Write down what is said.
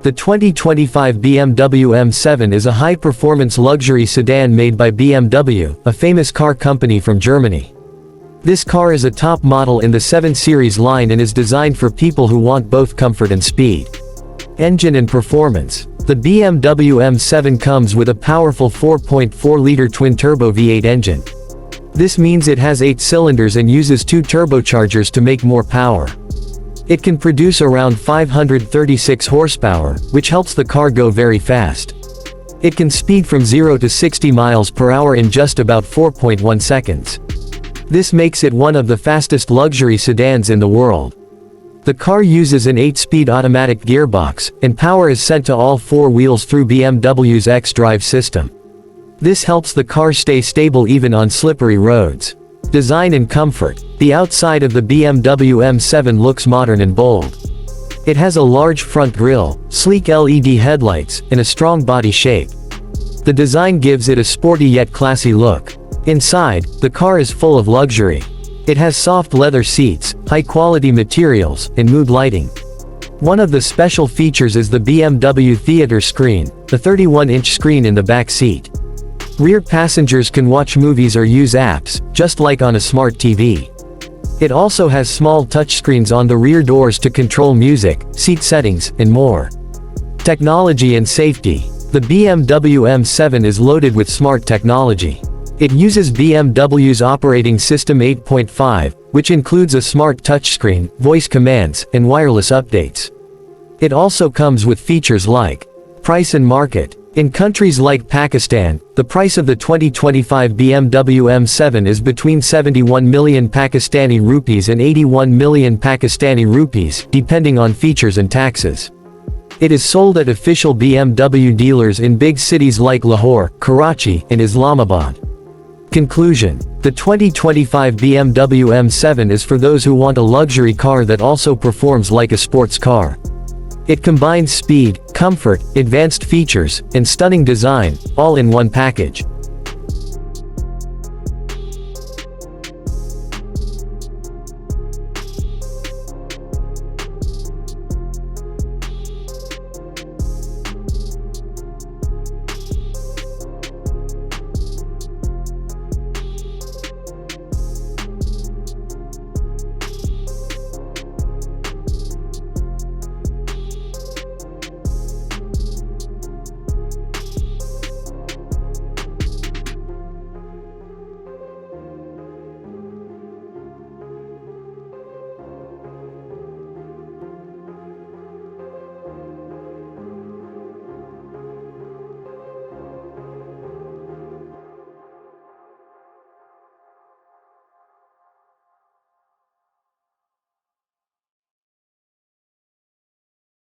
The 2025 BMW M7 is a high-performance luxury sedan made by BMW, a famous car company from Germany. This car is a top model in the 7 Series line and is designed for people who want both comfort and speed. Engine and performance. The BMW M7 comes with a powerful 4.4-liter twin-turbo V8 engine. This means it has 8 cylinders and uses 2 turbochargers to make more power. It can produce around 536 horsepower, which helps the car go very fast. It can speed from 0 to 60 miles per hour in just about 4.1 seconds. This makes it one of the fastest luxury sedans in the world. The car uses an 8-speed automatic gearbox, and power is sent to all 4 wheels through BMW's X-Drive system. This helps the car stay stable even on slippery roads. Design and comfort. The outside of the BMW M7 looks modern and bold. It has a large front grille, sleek LED headlights, and a strong body shape. The design gives it a sporty yet classy look. Inside, the car is full of luxury. It has soft leather seats, high-quality materials, and mood lighting. One of the special features is the BMW Theater Screen, the 31-inch screen in the back seat. Rear passengers can watch movies or use apps, just like on a smart TV. It also has small touchscreens on the rear doors to control music, seat settings, and more. Technology and safety. The BMW M7 is loaded with smart technology. It uses BMW's operating system 8.5, which includes a smart touchscreen, voice commands, and wireless updates. It also comes with features like price and market. In countries like Pakistan, the price of the 2025 BMW M7 is between 71 million Pakistani rupees and 81 million Pakistani rupees, depending on features and taxes. It is sold at official BMW dealers in big cities like Lahore, Karachi, and Islamabad. Conclusion. The 2025 BMW M7 is for those who want a luxury car that also performs like a sports car. It combines speed, comfort, advanced features, and stunning design, all in one package.